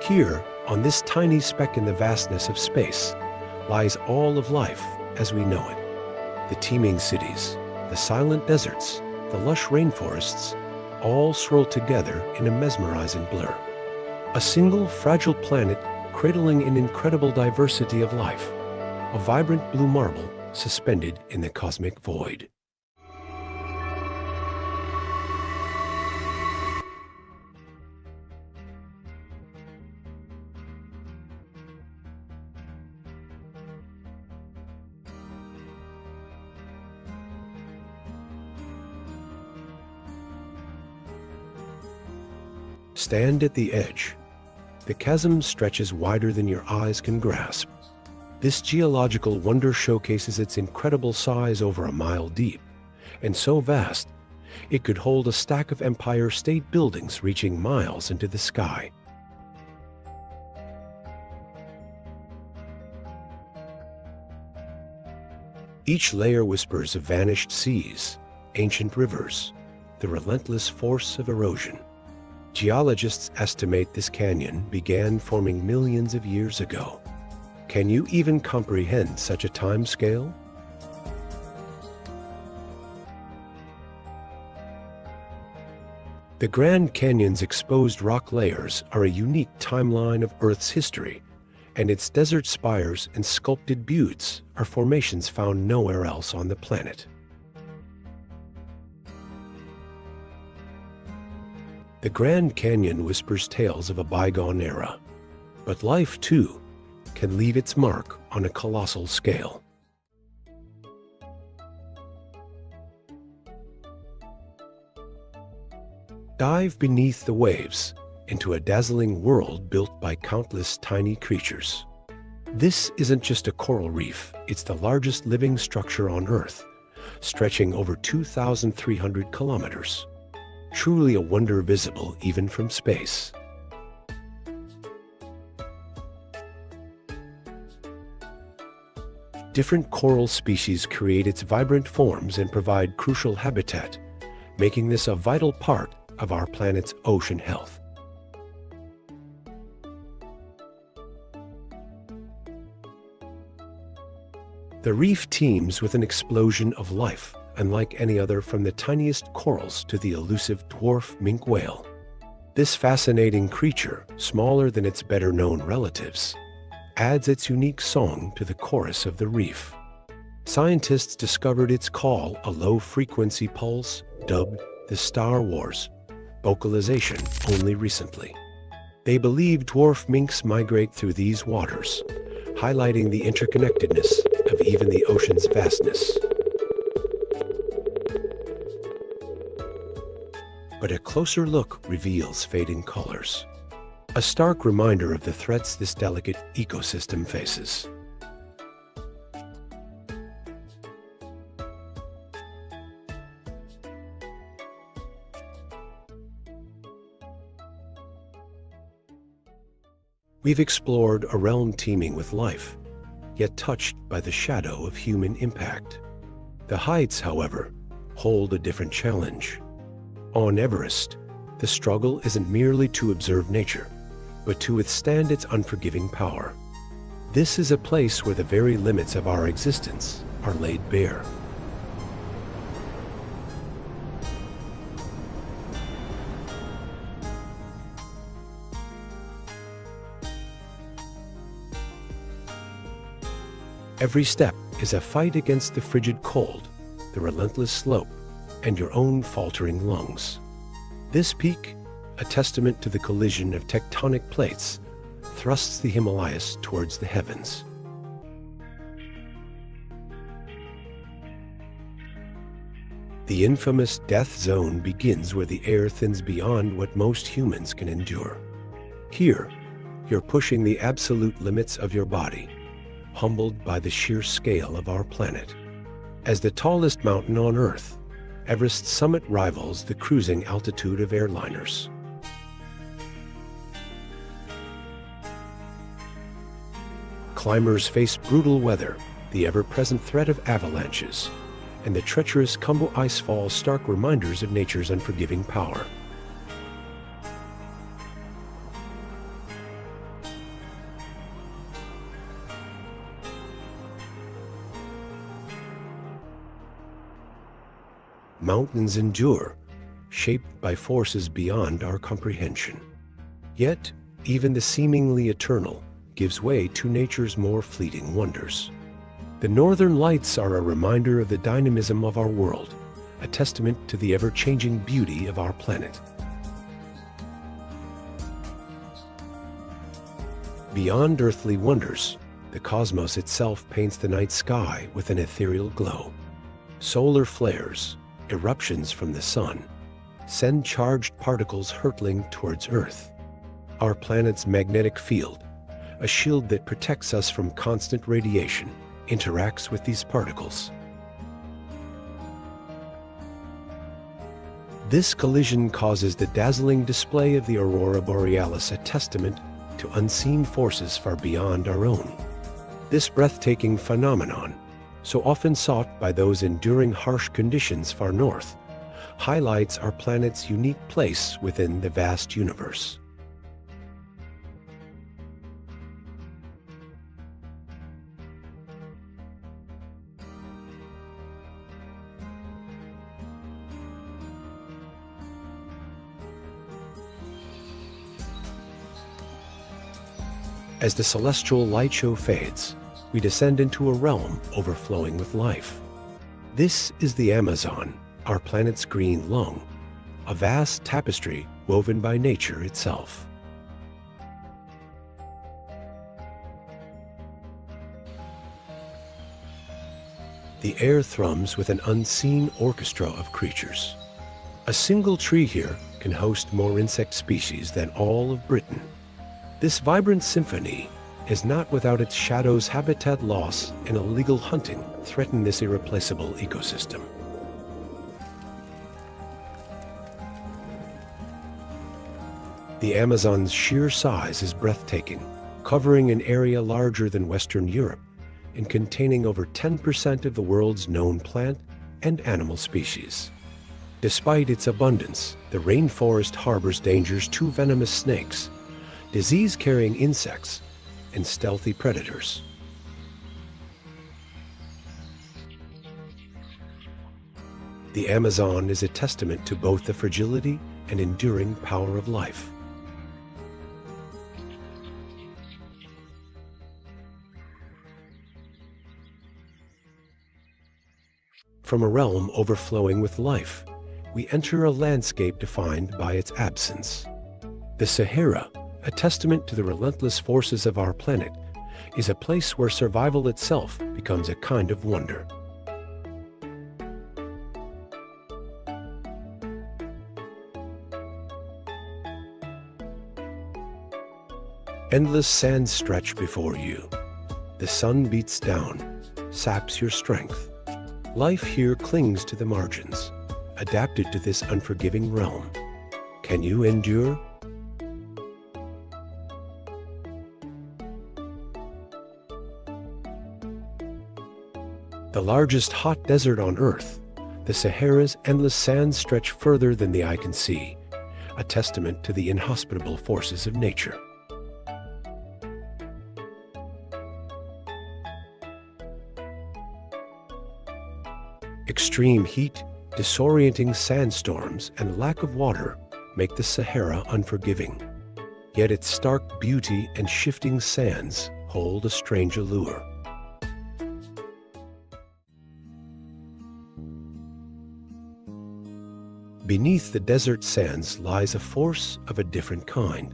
Here, on this tiny speck in the vastness of space, lies all of life as we know it. The teeming cities, the silent deserts, the lush rainforests, all swirl together in a mesmerizing blur. A single fragile planet cradling an incredible diversity of life, a vibrant blue marble suspended in the cosmic void. Stand at the edge. The chasm stretches wider than your eyes can grasp. This geological wonder showcases its incredible size over a mile deep, and so vast, it could hold a stack of Empire State Buildings reaching miles into the sky. Each layer whispers of vanished seas, ancient rivers, the relentless force of erosion. Geologists estimate this canyon began forming millions of years ago. Can you even comprehend such a time scale? The Grand Canyon's exposed rock layers are a unique timeline of Earth's history, and its desert spires and sculpted buttes are formations found nowhere else on the planet. The Grand Canyon whispers tales of a bygone era, but life, too, can leave its mark on a colossal scale. Dive beneath the waves into a dazzling world built by countless tiny creatures. This isn't just a coral reef, it's the largest living structure on Earth, stretching over 2,300 kilometers. Truly a wonder visible even from space. Different coral species create its vibrant forms and provide crucial habitat, making this a vital part of our planet's ocean health. The reef teems with an explosion of life, unlike any other, from the tiniest corals to the elusive dwarf minke whale. This fascinating creature, smaller than its better-known relatives, adds its unique song to the chorus of the reef. Scientists discovered its call, a low-frequency pulse, dubbed the Star Wars vocalization, only recently. They believe dwarf minks migrate through these waters, highlighting the interconnectedness of even the ocean's vastness. But a closer look reveals fading colors, a stark reminder of the threats this delicate ecosystem faces. We've explored a realm teeming with life, yet touched by the shadow of human impact. The heights, however, hold a different challenge. On Everest, the struggle isn't merely to observe nature, but to withstand its unforgiving power. This is a place where the very limits of our existence are laid bare. Every step is a fight against the frigid cold, the relentless slope, and your own faltering lungs. This peak, a testament to the collision of tectonic plates, thrusts the Himalayas towards the heavens. The infamous death zone begins where the air thins beyond what most humans can endure. Here, you're pushing the absolute limits of your body, humbled by the sheer scale of our planet. As the tallest mountain on Earth, Everest's summit rivals the cruising altitude of airliners. Climbers face brutal weather, the ever-present threat of avalanches, and the treacherous Khumbu icefall, stark reminders of nature's unforgiving power. Mountains endure, shaped by forces beyond our comprehension. Yet, even the seemingly eternal gives way to nature's more fleeting wonders. The northern lights are a reminder of the dynamism of our world, a testament to the ever-changing beauty of our planet. Beyond earthly wonders, the cosmos itself paints the night sky with an ethereal glow. Solar flares, eruptions from the sun, send charged particles hurtling towards Earth. Our planet's magnetic field, a shield that protects us from constant radiation, interacts with these particles. This collision causes the dazzling display of the aurora borealis, a testament to unseen forces far beyond our own. This breathtaking phenomenon, so often sought by those enduring harsh conditions far north, highlights our planet's unique place within the vast universe. As the celestial light show fades, we descend into a realm overflowing with life. This is the Amazon, our planet's green lung, a vast tapestry woven by nature itself. The air thrums with an unseen orchestra of creatures. A single tree here can host more insect species than all of Britain. This vibrant symphony is not without its shadows. Habitat loss and illegal hunting threaten this irreplaceable ecosystem. The Amazon's sheer size is breathtaking, covering an area larger than Western Europe and containing over 10% of the world's known plant and animal species. Despite its abundance, the rainforest harbors dangers: too venomous snakes, disease-carrying insects, and stealthy predators. The Amazon is a testament to both the fragility and enduring power of life. From a realm overflowing with life, we enter a landscape defined by its absence. The Sahara, a testament to the relentless forces of our planet, is a place where survival itself becomes a kind of wonder. Endless sands stretch before you. The sun beats down, saps your strength. Life here clings to the margins, adapted to this unforgiving realm. Can you endure? The largest hot desert on Earth, the Sahara's endless sands stretch further than the eye can see, a testament to the inhospitable forces of nature. Extreme heat, disorienting sandstorms, and lack of water make the Sahara unforgiving. Yet its stark beauty and shifting sands hold a strange allure. Beneath the desert sands lies a force of a different kind.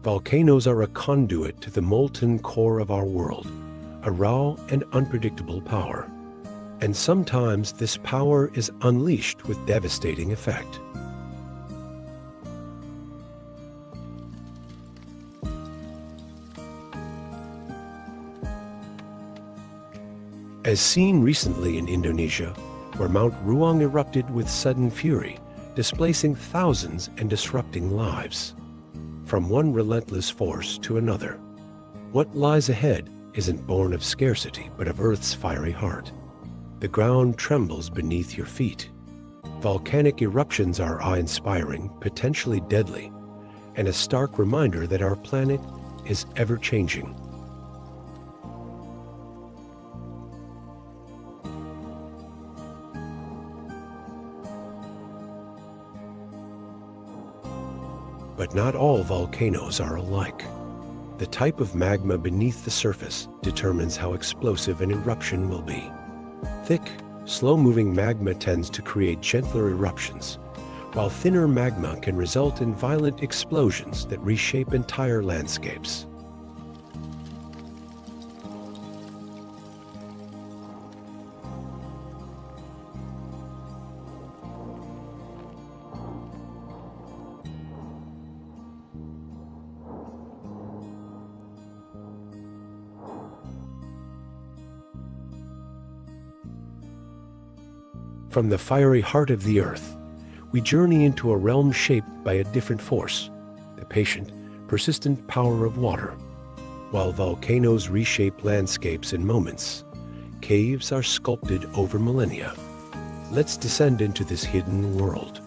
Volcanoes are a conduit to the molten core of our world, a raw and unpredictable power. And sometimes this power is unleashed with devastating effect. As seen recently in Indonesia, where Mount Ruang erupted with sudden fury, displacing thousands and disrupting lives. From one relentless force to another, what lies ahead isn't born of scarcity, but of Earth's fiery heart. The ground trembles beneath your feet. Volcanic eruptions are awe-inspiring, potentially deadly, and a stark reminder that our planet is ever-changing. But not all volcanoes are alike. The type of magma beneath the surface determines how explosive an eruption will be. Thick, slow-moving magma tends to create gentler eruptions, while thinner magma can result in violent explosions that reshape entire landscapes. From the fiery heart of the earth, we journey into a realm shaped by a different force, the patient, persistent power of water. While volcanoes reshape landscapes in moments, caves are sculpted over millennia. Let's descend into this hidden world.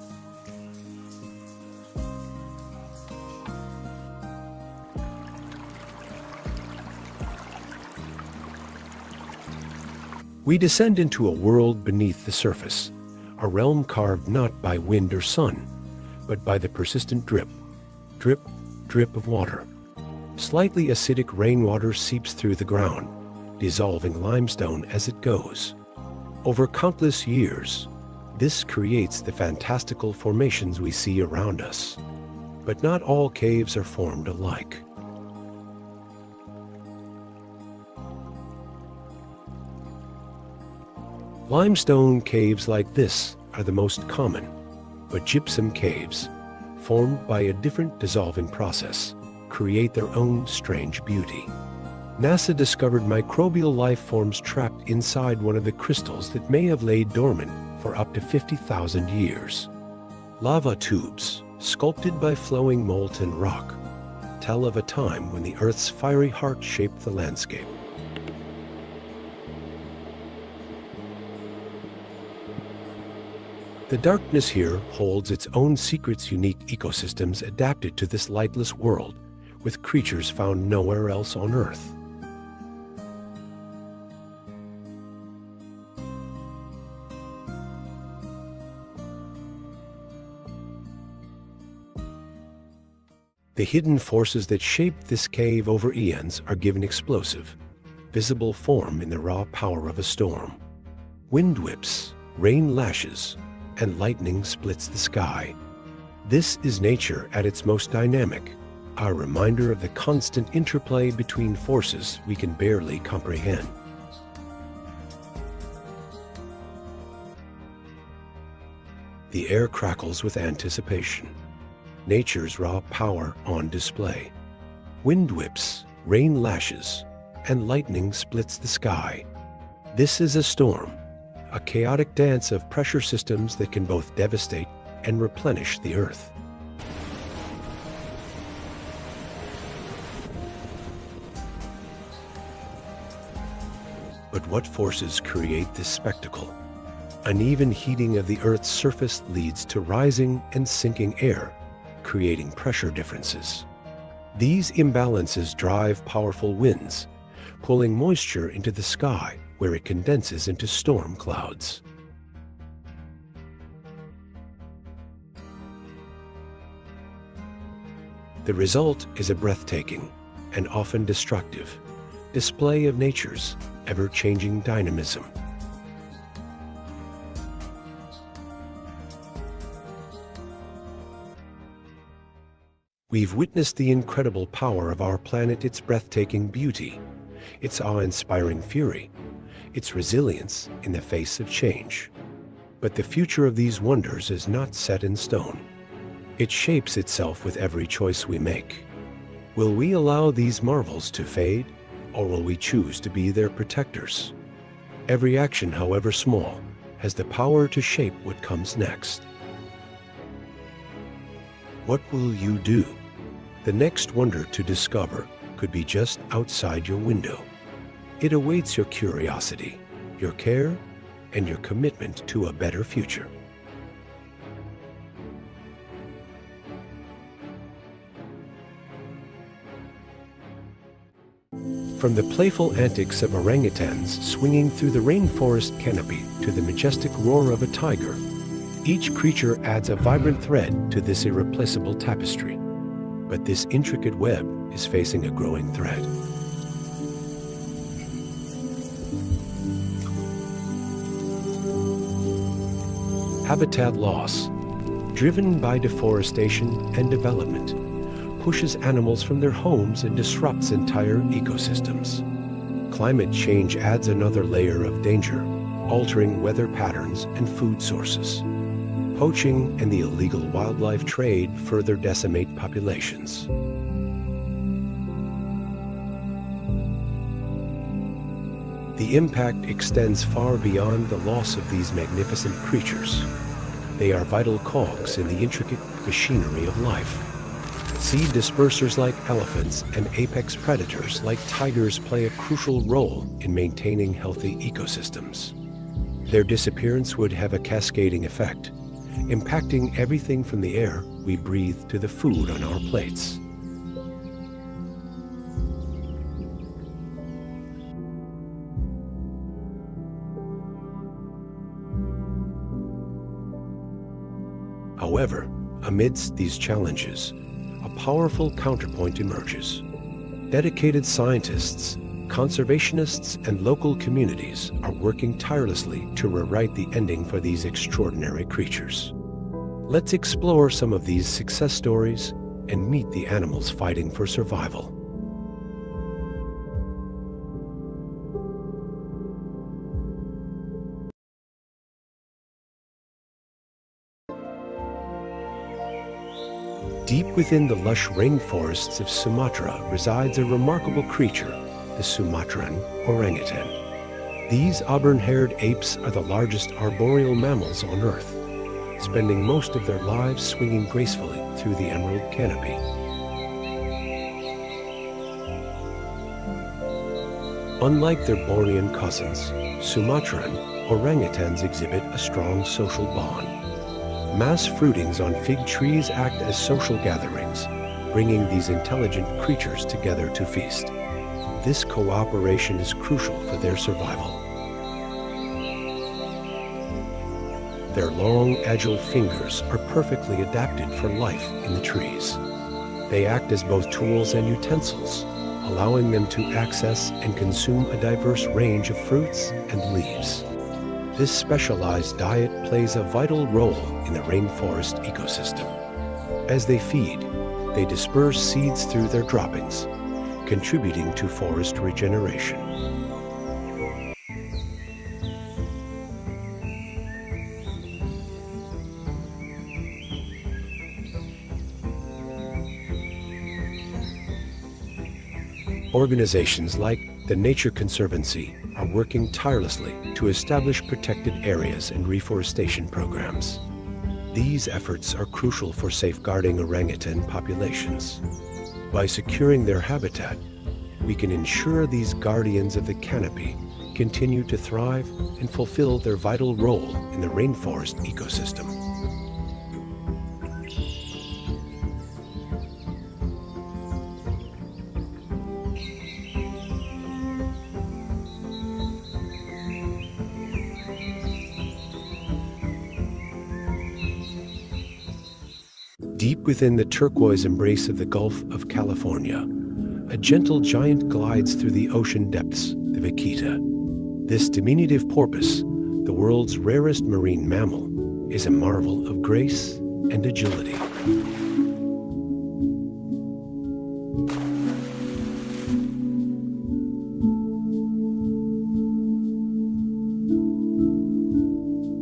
We descend into a world beneath the surface, a realm carved not by wind or sun, but by the persistent drip, drip, drip of water. Slightly acidic rainwater seeps through the ground, dissolving limestone as it goes. Over countless years, this creates the fantastical formations we see around us. But not all caves are formed alike. Limestone caves like this are the most common, but gypsum caves, formed by a different dissolving process, create their own strange beauty. NASA discovered microbial life forms trapped inside one of the crystals that may have laid dormant for up to 50,000 years. Lava tubes, sculpted by flowing molten rock, tell of a time when the Earth's fiery heart shaped the landscape. The darkness here holds its own secrets, unique ecosystems adapted to this lightless world, with creatures found nowhere else on Earth. The hidden forces that shaped this cave over eons are given explosive, visible form in the raw power of a storm. Wind whips, rain lashes, and lightning splits the sky. This is nature at its most dynamic, a reminder of the constant interplay between forces we can barely comprehend. The air crackles with anticipation, nature's raw power on display. Wind whips, rain lashes, and lightning splits the sky. This is a storm, a chaotic dance of pressure systems that can both devastate and replenish the Earth. But what forces create this spectacle? Uneven heating of the Earth's surface leads to rising and sinking air, creating pressure differences. These imbalances drive powerful winds, pulling moisture into the sky where it condenses into storm clouds. The result is a breathtaking and often destructive display of nature's ever-changing dynamism. We've witnessed the incredible power of our planet, its breathtaking beauty, its awe-inspiring fury, its resilience in the face of change. But the future of these wonders is not set in stone. It shapes itself with every choice we make. Will we allow these marvels to fade, or will we choose to be their protectors? Every action, however small, has the power to shape what comes next. What will you do? The next wonder to discover could be just outside your window. It awaits your curiosity, your care, and your commitment to a better future. From the playful antics of orangutans swinging through the rainforest canopy to the majestic roar of a tiger, each creature adds a vibrant thread to this irreplaceable tapestry. But this intricate web is facing a growing threat. Habitat loss, driven by deforestation and development, pushes animals from their homes and disrupts entire ecosystems. Climate change adds another layer of danger, altering weather patterns and food sources. Poaching and the illegal wildlife trade further decimate populations. The impact extends far beyond the loss of these magnificent creatures. They are vital cogs in the intricate machinery of life. Seed dispersers like elephants and apex predators like tigers play a crucial role in maintaining healthy ecosystems. Their disappearance would have a cascading effect, impacting everything from the air we breathe to the food on our plates. However, amidst these challenges, a powerful counterpoint emerges. Dedicated scientists, conservationists, and local communities are working tirelessly to rewrite the ending for these extraordinary creatures. Let's explore some of these success stories and meet the animals fighting for survival. Deep within the lush rainforests of Sumatra resides a remarkable creature, the Sumatran orangutan. These auburn-haired apes are the largest arboreal mammals on Earth, spending most of their lives swinging gracefully through the emerald canopy. Unlike their Bornean cousins, Sumatran orangutans exhibit a strong social bond. Mass fruitings on fig trees act as social gatherings, bringing these intelligent creatures together to feast. This cooperation is crucial for their survival. Their long, agile fingers are perfectly adapted for life in the trees. They act as both tools and utensils, allowing them to access and consume a diverse range of fruits and leaves. This specialized diet plays a vital role in the rainforest ecosystem. As they feed, they disperse seeds through their droppings, contributing to forest regeneration. Organizations like the Nature Conservancy are working tirelessly to establish protected areas and reforestation programs. These efforts are crucial for safeguarding orangutan populations. By securing their habitat, we can ensure these guardians of the canopy continue to thrive and fulfill their vital role in the rainforest ecosystem. Deep within the turquoise embrace of the Gulf of California, a gentle giant glides through the ocean depths, the vaquita. This diminutive porpoise, the world's rarest marine mammal, is a marvel of grace and agility.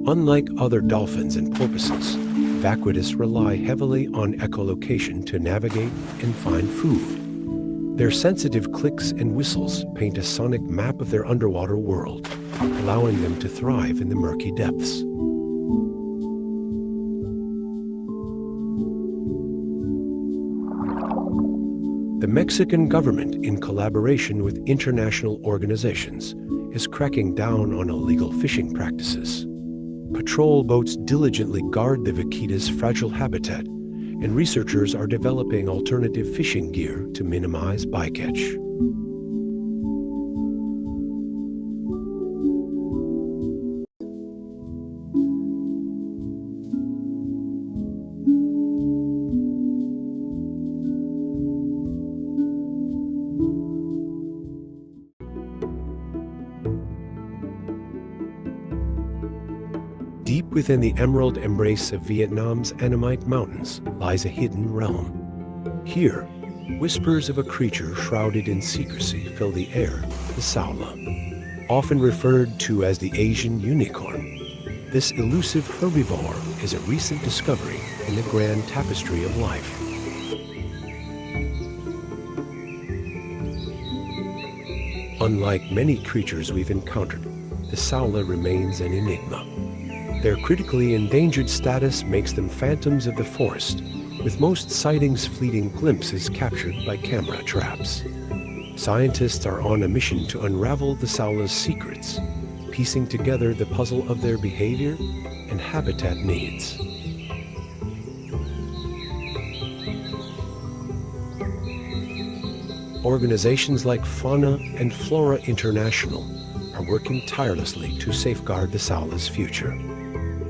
Unlike other dolphins and porpoises, vaquitas rely heavily on echolocation to navigate and find food. Their sensitive clicks and whistles paint a sonic map of their underwater world, allowing them to thrive in the murky depths. The Mexican government, in collaboration with international organizations, is cracking down on illegal fishing practices. Patrol boats diligently guard the vaquita's fragile habitat, and researchers are developing alternative fishing gear to minimize bycatch. Deep within the emerald embrace of Vietnam's Annamite Mountains lies a hidden realm. Here, whispers of a creature shrouded in secrecy fill the air, the Saola. Often referred to as the Asian unicorn, this elusive herbivore is a recent discovery in the grand tapestry of life. Unlike many creatures we've encountered, the Saola remains an enigma. Their critically endangered status makes them phantoms of the forest, with most sightings fleeting glimpses captured by camera traps. Scientists are on a mission to unravel the Saola's secrets, piecing together the puzzle of their behavior and habitat needs. Organizations like Fauna and Flora International are working tirelessly to safeguard the Saola's future.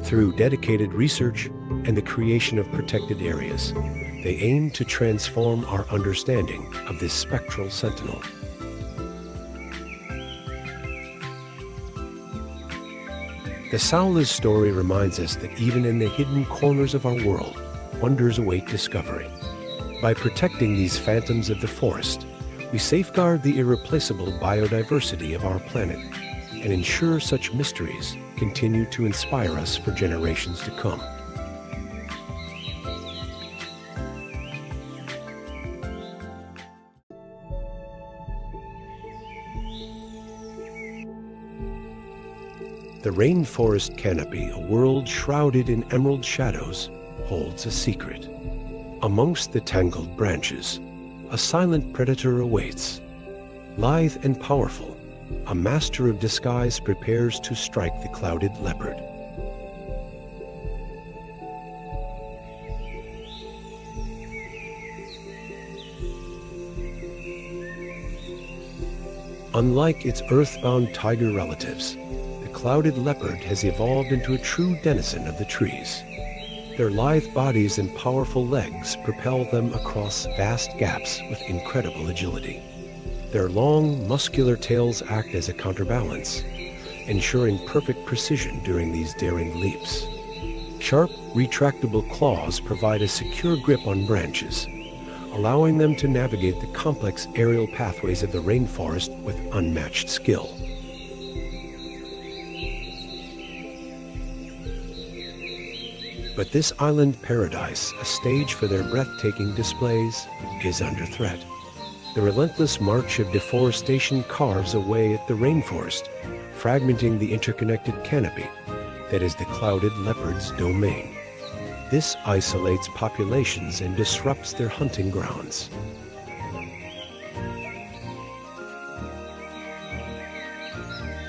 Through dedicated research and the creation of protected areas, they aim to transform our understanding of this spectral sentinel. The Saola's story reminds us that even in the hidden corners of our world, wonders await discovery. By protecting these phantoms of the forest, we safeguard the irreplaceable biodiversity of our planet and ensure such mysteries continue to inspire us for generations to come. The rainforest canopy, a world shrouded in emerald shadows, holds a secret. Amongst the tangled branches, a silent predator awaits. Lithe and powerful, a master of disguise prepares to strike the clouded leopard. Unlike its earthbound tiger relatives, the clouded leopard has evolved into a true denizen of the trees. Their lithe bodies and powerful legs propel them across vast gaps with incredible agility. Their long, muscular tails act as a counterbalance, ensuring perfect precision during these daring leaps. Sharp, retractable claws provide a secure grip on branches, allowing them to navigate the complex aerial pathways of the rainforest with unmatched skill. But this island paradise, a stage for their breathtaking displays, is under threat. The relentless march of deforestation carves away at the rainforest, fragmenting the interconnected canopy that is the clouded leopard's domain. This isolates populations and disrupts their hunting grounds.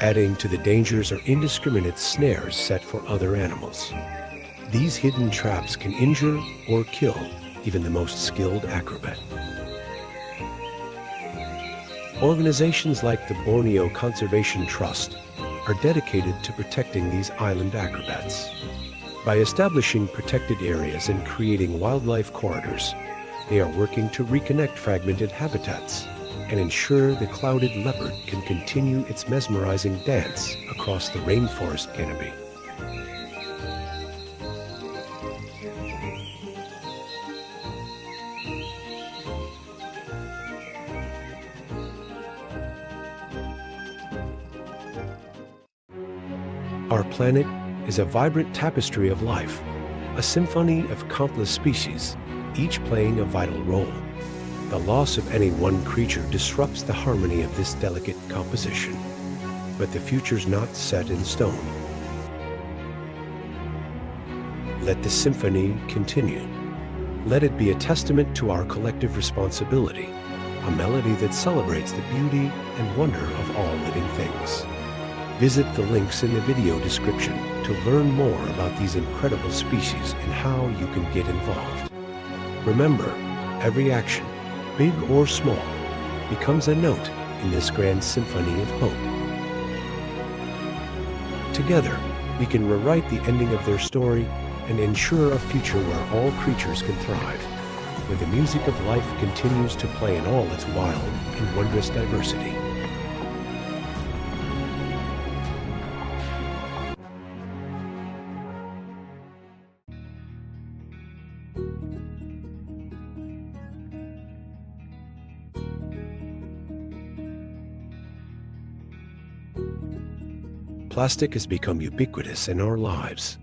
Adding to the dangers are indiscriminate snares set for other animals. These hidden traps can injure or kill even the most skilled acrobat. Organizations like the Borneo Conservation Trust are dedicated to protecting these island acrobats. By establishing protected areas and creating wildlife corridors, they are working to reconnect fragmented habitats and ensure the clouded leopard can continue its mesmerizing dance across the rainforest canopy. Our planet is a vibrant tapestry of life, a symphony of countless species, each playing a vital role. The loss of any one creature disrupts the harmony of this delicate composition, but the future's not set in stone. Let the symphony continue. Let it be a testament to our collective responsibility, a melody that celebrates the beauty and wonder of all living things. Visit the links in the video description to learn more about these incredible species and how you can get involved. Remember, every action, big or small, becomes a note in this grand symphony of hope. Together, we can rewrite the ending of their story and ensure a future where all creatures can thrive, where the music of life continues to play in all its wild and wondrous diversity. Plastic has become ubiquitous in our lives.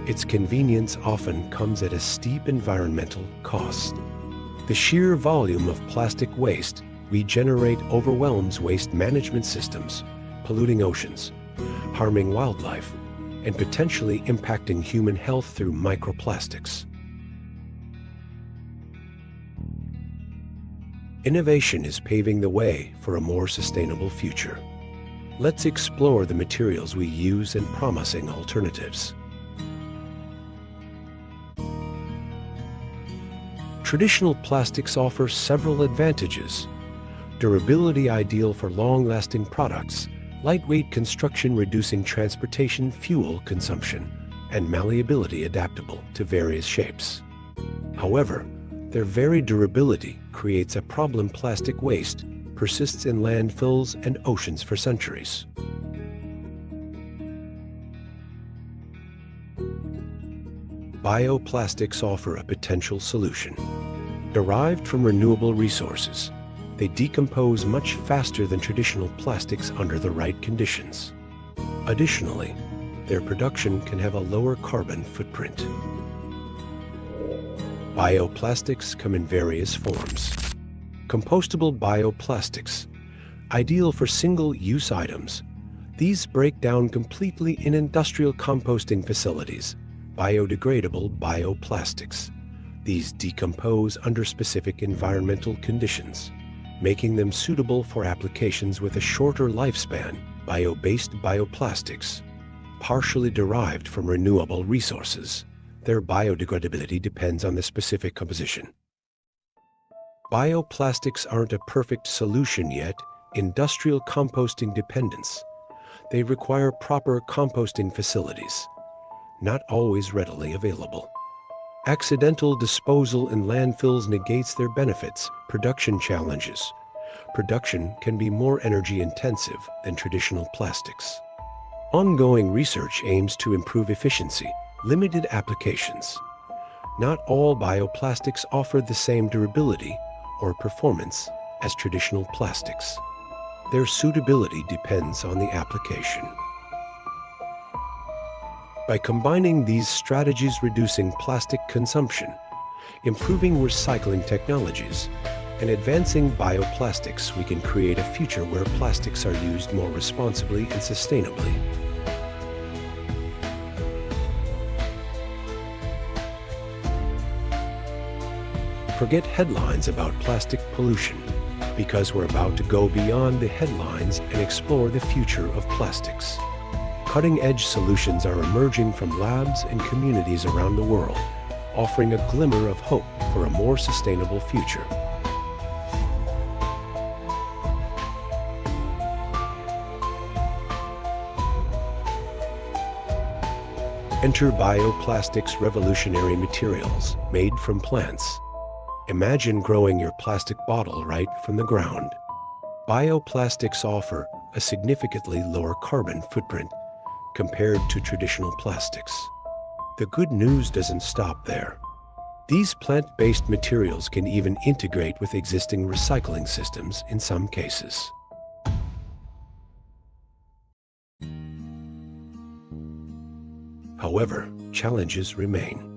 Its convenience often comes at a steep environmental cost. The sheer volume of plastic waste we generate overwhelms waste management systems, polluting oceans, harming wildlife, and potentially impacting human health through microplastics. Innovation is paving the way for a more sustainable future. Let's explore the materials we use and promising alternatives. Traditional plastics offer several advantages. Durability ideal for long-lasting products, lightweight construction reducing transportation fuel consumption, and malleability adaptable to various shapes. However, their very durability creates a problem. Plastic waste persists in landfills and oceans for centuries. Bioplastics offer a potential solution. Derived from renewable resources, they decompose much faster than traditional plastics under the right conditions. Additionally, their production can have a lower carbon footprint. Bioplastics come in various forms. Compostable bioplastics, ideal for single-use items. These break down completely in industrial composting facilities. Biodegradable bioplastics. These decompose under specific environmental conditions, making them suitable for applications with a shorter lifespan. Bio-based bioplastics, partially derived from renewable resources. Their biodegradability depends on the specific composition. Bioplastics aren't a perfect solution yet. Industrial composting dependence. They require proper composting facilities, not always readily available. Accidental disposal in landfills negates their benefits. Production challenges. Production can be more energy intensive than traditional plastics. Ongoing research aims to improve efficiency. Limited applications. Not all bioplastics offer the same durability or performance as traditional plastics. Their suitability depends on the application. By combining these strategies, reducing plastic consumption, improving recycling technologies, and advancing bioplastics, we can create a future where plastics are used more responsibly and sustainably. Forget headlines about plastic pollution, because we're about to go beyond the headlines and explore the future of plastics. Cutting-edge solutions are emerging from labs and communities around the world, offering a glimmer of hope for a more sustainable future. Enter bioplastics, revolutionary materials made from plants. Imagine growing your plastic bottle right from the ground. Bioplastics offer a significantly lower carbon footprint compared to traditional plastics. The good news doesn't stop there. These plant-based materials can even integrate with existing recycling systems in some cases. However, challenges remain.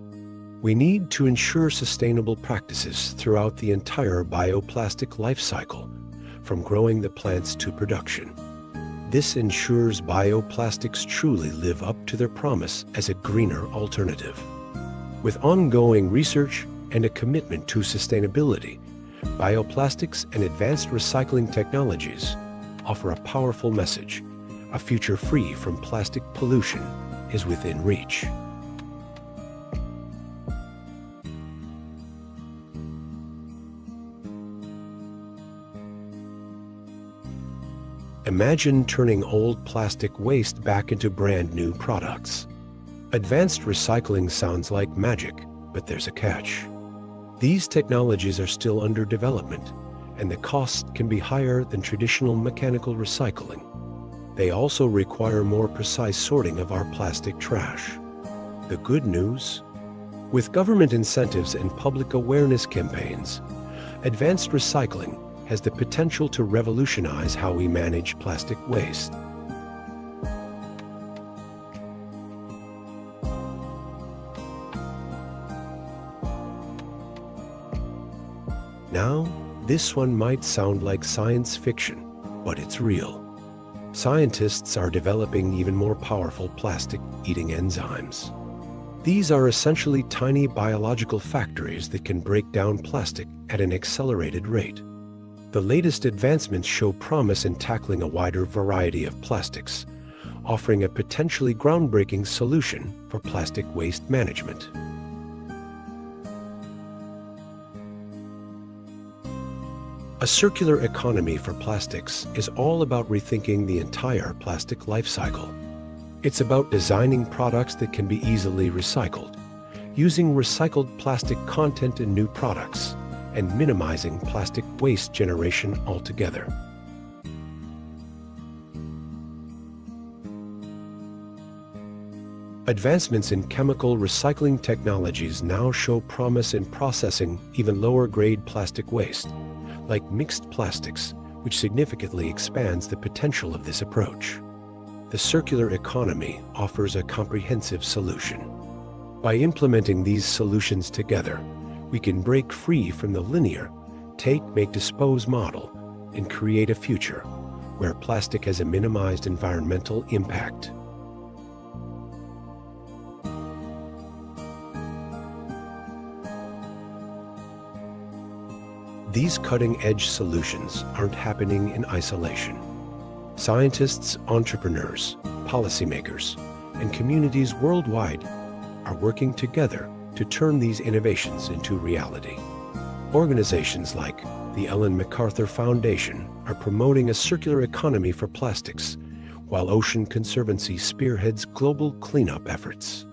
We need to ensure sustainable practices throughout the entire bioplastic life cycle, from growing the plants to production. This ensures bioplastics truly live up to their promise as a greener alternative. With ongoing research and a commitment to sustainability, bioplastics and advanced recycling technologies offer a powerful message. A future free from plastic pollution is within reach. Imagine turning old plastic waste back into brand new products. Advanced recycling sounds like magic, but there's a catch. These technologies are still under development, and the cost can be higher than traditional mechanical recycling. They also require more precise sorting of our plastic trash. The good news? With government incentives and public awareness campaigns, advanced recycling has the potential to revolutionize how we manage plastic waste. Now, this one might sound like science fiction, but it's real. Scientists are developing even more powerful plastic-eating enzymes. These are essentially tiny biological factories that can break down plastic at an accelerated rate. The latest advancements show promise in tackling a wider variety of plastics, offering a potentially groundbreaking solution for plastic waste management. A circular economy for plastics is all about rethinking the entire plastic life cycle. It's about designing products that can be easily recycled, using recycled plastic content in new products, and minimizing plastic waste generation altogether. Advancements in chemical recycling technologies now show promise in processing even lower-grade plastic waste, like mixed plastics, which significantly expands the potential of this approach. The circular economy offers a comprehensive solution. By implementing these solutions together, we can break free from the linear take, make, dispose model and create a future where plastic has a minimized environmental impact. These cutting-edge solutions aren't happening in isolation. Scientists, entrepreneurs, policymakers, and communities worldwide are working together to turn these innovations into reality. Organizations like the Ellen MacArthur Foundation are promoting a circular economy for plastics, while Ocean Conservancy spearheads global cleanup efforts.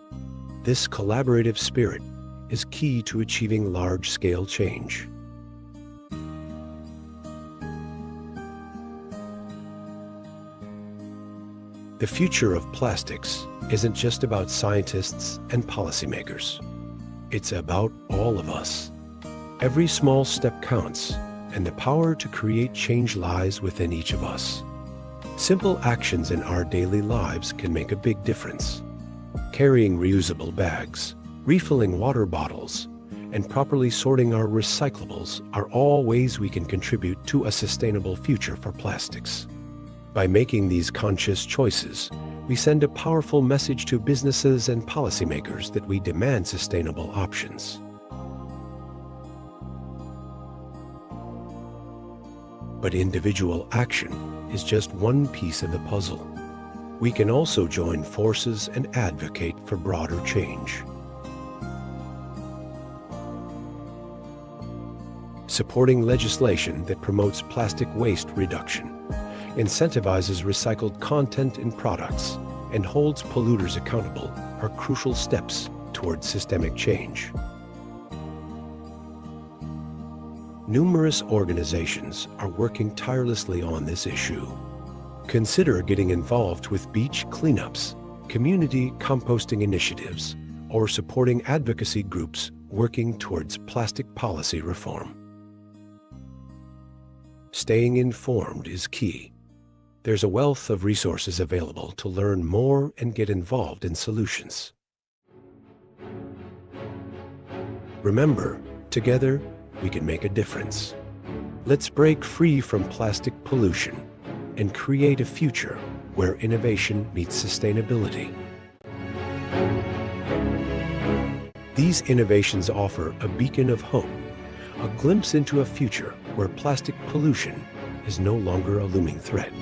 This collaborative spirit is key to achieving large-scale change. The future of plastics isn't just about scientists and policymakers. It's about all of us. Every small step counts, and the power to create change lies within each of us. Simple actions in our daily lives can make a big difference. Carrying reusable bags, refilling water bottles, and properly sorting our recyclables are all ways we can contribute to a sustainable future for plastics. By making these conscious choices, we send a powerful message to businesses and policymakers that we demand sustainable options. But individual action is just one piece of the puzzle. We can also join forces and advocate for broader change. Supporting legislation that promotes plastic waste reduction, incentivizes recycled content in products, and holds polluters accountable are crucial steps towards systemic change. Numerous organizations are working tirelessly on this issue. Consider getting involved with beach cleanups, community composting initiatives, or supporting advocacy groups working towards plastic policy reform. Staying informed is key. There's a wealth of resources available to learn more and get involved in solutions. Remember, together, we can make a difference. Let's break free from plastic pollution and create a future where innovation meets sustainability. These innovations offer a beacon of hope, a glimpse into a future where plastic pollution is no longer a looming threat.